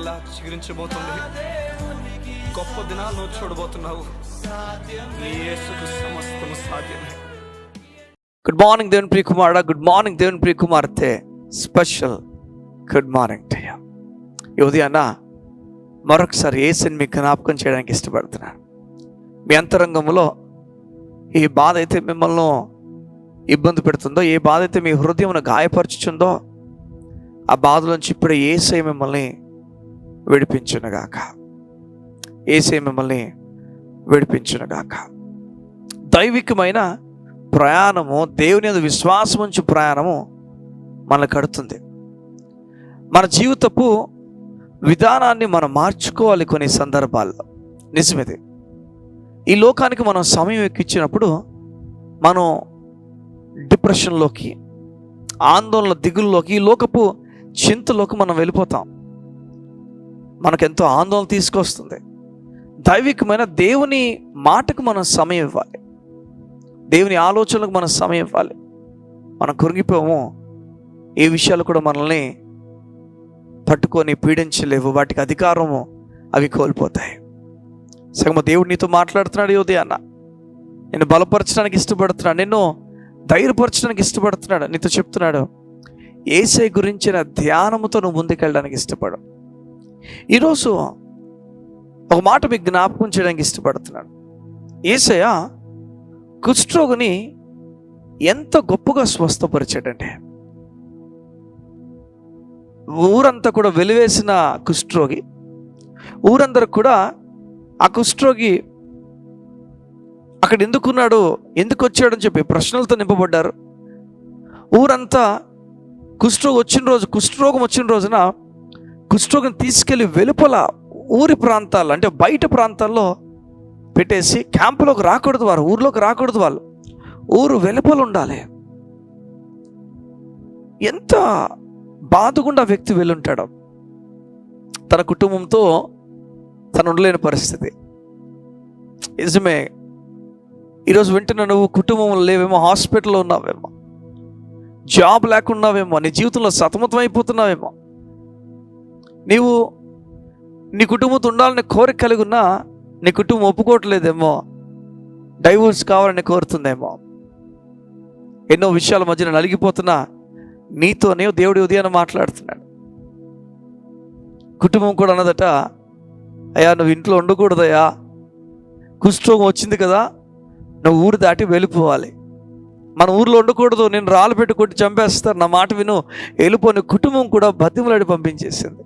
మరలా చిగురించబోతుంది. గొప్ప దినాలను చూడబోతున్నావు. నీ యేసుకు సమస్తము సాధ్యమే. గుడ్ మార్నింగ్ దేవుని ప్రియ కుమారుడా, గుడ్ మార్నింగ్ దేవుని ప్రియ కుమార్తె. Special good morning to you. ఈ ఉదయాన మరొకసారి యేసుని మీకు జ్ఞాపకం చేయడానికి ఇష్టపడుతున్నాను. మీ అంతరంగంలో ఏ బాధ అయితే మిమ్మల్ని ఇబ్బంది పెడుతుందో, ఏ బాధ అయితే మీ హృదయమును గాయపరచుచుందో, ఆ బాధలోంచి ఇప్పుడే యేసయ్య మిమ్మల్ని విడిపించునుగాక. యేసయ్య మిమ్మల్ని విడిపించునుగాక. దైవికమైన ప్రయాణము, దేవుని యందు విశ్వాసం ఉంచు ప్రయాణము మనల్ని కడుతుంది. మన జీవితపు విధానాన్ని మనం మార్చుకోవాలి కొన్ని సందర్భాల్లో. నిజమేది. ఈ లోకానికి మనం సమయం ఎక్కించినప్పుడు మనం డిప్రెషన్లోకి, ఆందోళన, దిగుల్లోకి, ఈ లోకపు చింతలోకి మనం వెళ్ళిపోతాం. మనకెంతో ఆందోళన తీసుకొస్తుంది. దైవికమైన దేవుని మాటకు మనం సమయం ఇవ్వాలి. దేవుని ఆలోచనలకు మనం సమయం ఇవ్వాలి. మనం కృంగిపోము. ఏ విషయాలు కూడా మనల్ని పట్టుకొని పీడించలేవు. వాటికి అధికారము అవి కోల్పోతాయి. సగమ దేవుడు నీతో మాట్లాడుతున్నాడు. ఉదయాన్న నిన్ను బలపరచడానికి ఇష్టపడుతున్నాడు, నిన్ను ధైర్యపరచడానికి ఇష్టపడుతున్నాడు. నీతో చెప్తున్నాడు, యేసయ్య గురించిన ధ్యానముతో నువ్వు ముందుకెళ్ళడానికి ఇష్టపడు. ఈరోజు ఒక మాట మీకు జ్ఞాపకం చేయడానికి ఇష్టపడుతున్నాడు. యేసయ్య కుష్ఠరోగిని ఎంత గొప్పగా స్వస్థపరిచాడంటే, ఊరంతా కూడా వెలివేసిన కుష్ఠరోగి, ఊరందరూ కూడా ఆ కుష్ఠరోగి అక్కడ ఎందుకున్నాడు, ఎందుకు వచ్చాడని చెప్పి ప్రశ్నలతో నింపబడ్డారు. ఊరంతా కుష్ఠరోగం వచ్చిన రోజున కుష్ఠరోగిని తీసుకెళ్ళి వెలుపల ఊరి ప్రాంతాల్లో, అంటే బయట ప్రాంతాల్లో పెట్టేసి, క్యాంపులోకి రాకూడదు వారు, ఊర్లోకి రాకూడదు వాళ్ళు, ఊరు వెలుపల ఉండాలి. ఎంత బాధగుండా వ్యక్తి వెళ్ళుంటాడు. తన కుటుంబంతో తను ఉండలేని పరిస్థితి. నిజమే. ఈరోజు వింటున్న నువ్వు కుటుంబంలో లేవేమో, హాస్పిటల్లో ఉన్నావేమో, జాబ్ లేకున్నావేమో, నీ జీవితంలో సతమతం అయిపోతున్నావేమో, నీవు నీ కుటుంబంతో ఉండాలని కోరిక కలిగి ఉన్నా నీ కుటుంబం ఒప్పుకోవట్లేదేమో, డైవోర్స్ కావాలని కోరుతుందేమో, ఎన్నో విషయాల మధ్యన నలిగిపోతున్నా నీతోనే దేవుడి ఉదయాన్ని మాట్లాడుతున్నాడు. కుటుంబం కూడా అన్నదట, అయ్యా నువ్వు ఇంట్లో ఉండకూడదయ్యా, కుష్ఠరోగం వచ్చింది కదా, నువ్వు ఊరు దాటి వెళ్ళిపోవాలి, మన ఊర్లో ఉండకూడదు, నేను రాళ్ళు పెట్టి కొట్టి చంపేస్తారు, నా మాట విను, వెళ్ళిపోని కుటుంబం కూడా బతిమలాడి పంపించేసింది.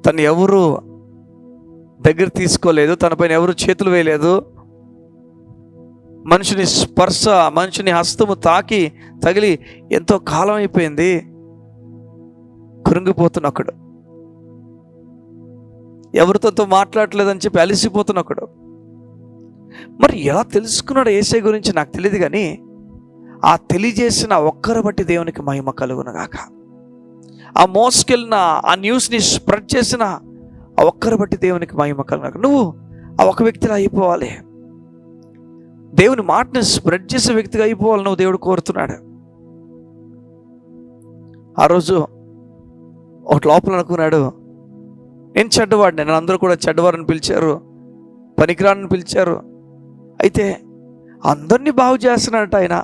తను ఎవరు దగ్గర తీసుకోలేదు, తనపైన ఎవరు చేతులు వేయలేదు. మనిషిని స్పర్శ, మనిషిని హస్తము తగిలి ఎంతో కాలం అయిపోయింది. కృంగిపోతున్నక్కడు, ఎవరితో మాట్లాడలేదని చెప్పి అలసిపోతున్నక్కడు. మరి ఎలా తెలుసుకున్నాడు యేసయ్య గురించి నాకు తెలియదు, కానీ ఆ తెలియజేసిన ఒక్కరు బట్టి దేవునికి మహిమ కలుగునుగాక. ఆ మోసుకెళ్ళిన, ఆ న్యూస్ని స్ప్రెడ్ చేసిన ఆ ఒక్కరు బట్టి దేవునికి మహిమ కలుగునుగాక. నువ్వు ఆ ఒక వ్యక్తిలా అయిపోవాలి. దేవుని మాటని స్ప్రెడ్ చేసే వ్యక్తిగా అయిపోవాలి నువ్వు. దేవుడు కోరుతున్నాడు. ఆ రోజు ఒకటి లోపల అనుకున్నాడు, నేను చెడ్డవాడిని, నన్ను అందరూ కూడా చెడ్డవారని పిలిచారు, పనికిరాని పిలిచారు. అయితే అందరినీ బాగు చేస్తున్నాడట ఆయన,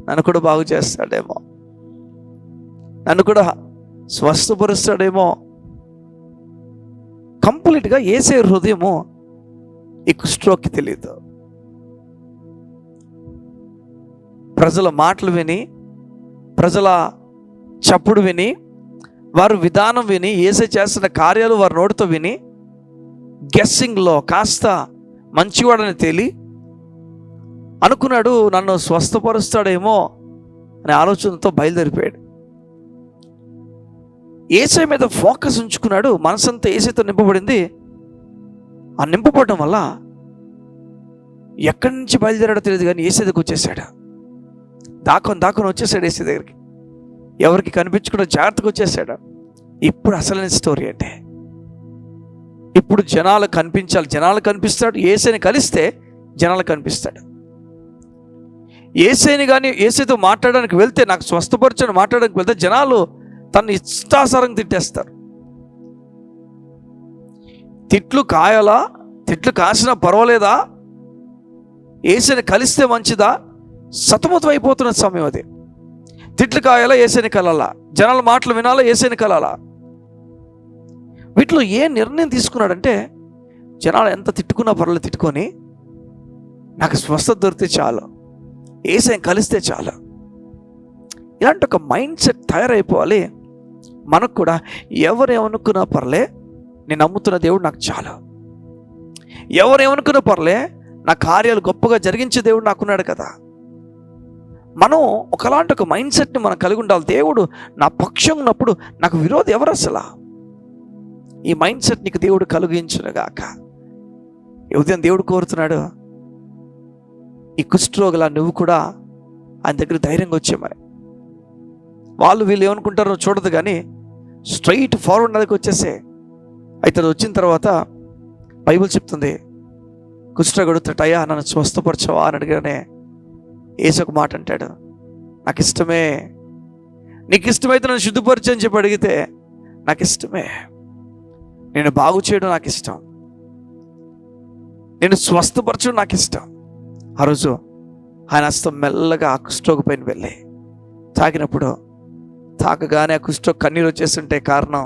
నన్ను కూడా బాగు చేస్తాడేమో, నన్ను కూడా స్వస్థపరుస్తాడేమో. కంప్లీట్గా యేసయ్య హృదయము ఈ కుష్ఠరోగికి తెలియదు. ప్రజల మాటలు విని, ప్రజల చప్పుడు విని, వారు విధానం విని, యేసయ్య చేస్తున్న కార్యాలు వారి నోటితో విని, గెస్సింగ్లో కాస్త మంచివాడని తేలి అనుకున్నాడు, నన్ను స్వస్థపరుస్తాడేమో అనే ఆలోచనతో బయలుదేరిపోయాడు. యేసయ్య మీద ఫోకస్ ఉంచుకున్నాడు. మనసంతా యేసయ్యతో నింపబడింది. ఆ నింపబడడం వల్ల ఎక్కడి నుంచి బయలుదేరాడో తెలియదు, కానీ యేసయ్య దగ్గరికి వచ్చేసాడు. దాకొని వచ్చేసాడు యేసయ్య దగ్గరికి. ఎవరికి కనిపించకుండా జాగ్రత్తగా వచ్చేసాడు. ఇప్పుడు అసలైన స్టోరీ అంటే, ఇప్పుడు జనాలు కనిపించాలి, జనాలు కనిపిస్తాడు. యేసయ్యని కలిస్తే జనాలు కనిపిస్తాడు. యేసయ్యని కానీ యేసయ్యతో మాట్లాడడానికి వెళ్తే, నాకు స్వస్థపరచని మాట్లాడడానికి వెళ్తే జనాలు తను ఇష్టాసారం తిట్టేస్తారు. తిట్లు కాయాలా, తిట్లు కాసినా పర్వాలేదా, యేసుని కలిస్తే మంచిదా, సతమతం అయిపోతున్న సమయం అది. తిట్లు కాయాలా, యేసుని కలాలా, జనాల మాటలు వినాలా, యేసుని కలాలా. వీటిలో ఏ నిర్ణయం తీసుకున్నాడంటే, జనాలు ఎంత తిట్టుకున్నా పర్వాలేదు, తిట్టుకొని నాకు స్వస్థత దొరికితే చాలు, యేసుని కలిస్తే చాలు. ఇలాంటి ఒక మైండ్ సెట్ తయారైపోవాలి. మనకు కూడా ఎవరేమనుకున్నా పర్లే, నేను నమ్ముతున్న దేవుడు నాకు చాలు. ఎవరేమనుకున్నా పర్లే, నా కార్యాలు గొప్పగా జరిగించే దేవుడు నాకున్నాడు కదా. మనం ఒకలాంటి ఒక మైండ్ సెట్ని మనం కలిగి ఉండాలి. దేవుడు నా పక్షం ఉన్నప్పుడు నాకు విరోధి ఎవరు అసలు? ఈ మైండ్ సెట్ నీకు దేవుడు కలిగించునుగాక. ఈ ఉదయం దేవుడు కోరుతున్నాడు, ఈ కుష్ఠరోగులా నువ్వు కూడా ఆయన దగ్గర ధైర్యంగా వచ్చే. మరి వాళ్ళు వీళ్ళు ఏమనుకుంటారో చూడదు, కానీ స్ట్రైట్ ఫార్వర్డ్ దగ్గరికి వచ్చేసే. అయితే అది వచ్చిన తర్వాత బైబిల్ చెప్తుంది, కుష్ఠరోగుడు అయ్యా నన్ను స్వస్థపరచవా అని అడిగానే యేసు ఒక మాట అంటాడు, నాకు ఇష్టమే, నీకు ఇష్టమైతే నన్ను శుద్ధిపరచు అని చెప్పి అడిగితే నాకు ఇష్టమే, నేను బాగు చేయడం నాకు ఇష్టం, నేను స్వస్థపరచడం నాకు ఇష్టం. ఆ రోజు ఆయన హస్తం మెల్లగా ఆ కుష్ఠరోగి పైన వెళ్ళి తాకినప్పుడు, తాకగానే ఆ కుష్ఠరోగి కన్నీరు వచ్చేస్తుంటే కారణం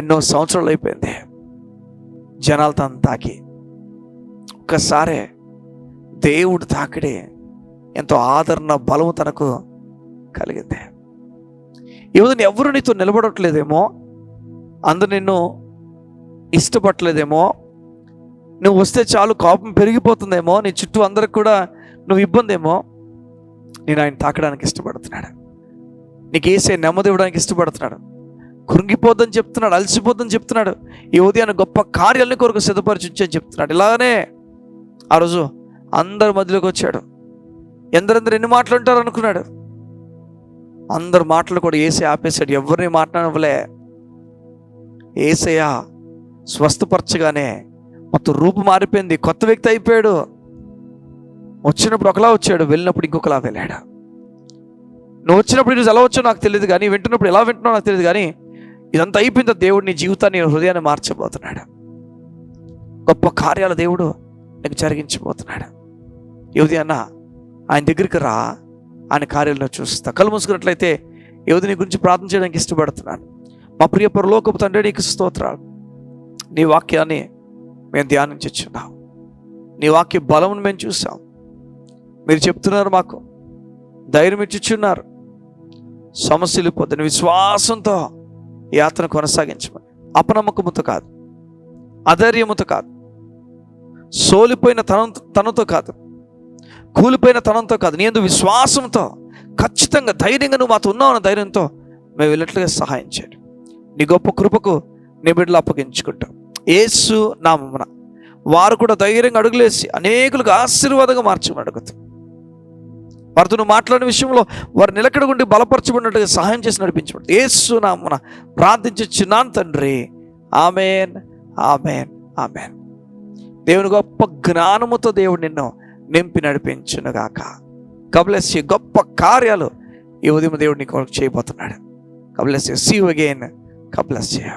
ఎన్నో సంవత్సరాలు అయిపోయింది జనాలు తను తాకి. ఒక్కసారే దేవుడు తాకిడి ఎంతో ఆదరణ బలము తనకు కలిగింది. ఈ ఉదయం ఎవరు నీతో నిలబడట్లేదేమో, అందరు నిన్ను ఇష్టపడలేదేమో, నువ్వు వస్తే చాలు కోపం పెరిగిపోతుందేమో, నీ చుట్టూ అందరికి కూడా నువ్వు ఇబ్బంది ఏమో, నేను ఆయన తాకడానికి ఇష్టపడుతున్నాడు. నీకు వేసే నెమ్మది ఇవ్వడానికి ఇష్టపడుతున్నాడు. కృంగిపోద్దని చెప్తున్నాడు, అలసిపోద్దని చెప్తున్నాడు. ఈ ఉదయాన్ని గొప్ప కార్యాలని కొరకు సిద్ధపరిచి చెప్తున్నాడు. ఇలాగనే ఆ రోజు అందరి మధ్యలోకి వచ్చాడు. ఎందరెందరు ఎన్ని మాటలు ఉంటారు అనుకున్నాడు. అందరు మాటలు కూడా ఏసే ఆపేశాడు, ఎవరిని మాట్లాడవలే. ఏసయ్య స్వస్థపరచగానే మొత్తం రూపు మారిపోయింది, కొత్త వ్యక్తి అయిపోయాడు. వచ్చినప్పుడు ఒకలా వచ్చాడు, వెళ్ళినప్పుడు ఇంకొకలా వెళ్ళాడు. నువ్వు వచ్చినప్పుడు ఈరోజు ఎలా వచ్చావు నాకు తెలియదు, కానీ వింటున్నప్పుడు ఎలా వింటున్నావు నాకు తెలియదు, కానీ ఇదంతా అయిపోయింది. దేవుడు నీ జీవితాన్ని, హృదయాన్ని మార్చబోతున్నాడు. గొప్ప కార్యాల దేవుడు నీకు జరిగించబోతున్నాడు. ఈ ఉదయాన్న ఆయన దగ్గరికి రా, ఆయన కార్యాలను చూస్తా. కళ్ళు మూసుకున్నట్లయితే ఈ ఉదయం నీ గురించి ప్రార్థన చేయడానికి ఇష్టపడుతున్నాను. మా ప్రియ పరలోకపు తండ్రి, నీకు స్తోత్రాలు. నీ వాక్యాన్ని మేము ధ్యానించున్నాం, నీ వాక్య బలమును మేము చూసాం. మీరు చెప్తున్నారు, మాకు ధైర్యం ఇచ్చుచున్నారు. సమస్యలు పొద్దున విశ్వాసంతో యాత్ర కొనసాగించమని, అపనమ్మకముతో కాదు, అధైర్యముతో కాదు, సోలిపోయిన తనంతో కాదు, కూలిపోయిన తనంతో కాదు, నీ యందు విశ్వాసంతో ఖచ్చితంగా ధైర్యంగా నువ్వు మాతో ఉన్నావు అన్న ధైర్యంతో మేము వెళ్ళట్లుగా సహాయం చేయండి. నీ గొప్ప కృపకు నీ బిడ్డలు అప్పగించుకుంటాం. యేసు నామమున వారు కూడా ధైర్యంగా అడుగులేసి అనేకులకు ఆశీర్వాదంగా మార్చమని అడుగుతాం. వారితో నువ్వు మాట్లాడిన విషయంలో వారు నిలకడగుండి బలపరచబడినట్టుగా సహాయం చేసి నడిపించబడి యేసు నామమున ప్రార్థించుచున్నాను తండ్రి. ఆమేన్, ఆమేన్, ఆమేన్. దేవుని గొప్ప జ్ఞానముతో దేవుడు నిన్ను నింపి నడిపించునుగాక. God bless you. గొప్ప కార్యాలు ఈ ఉదయం దేవుడు నీ కొరకు చేయబోతున్నాడు. God bless you. See you again. God bless you.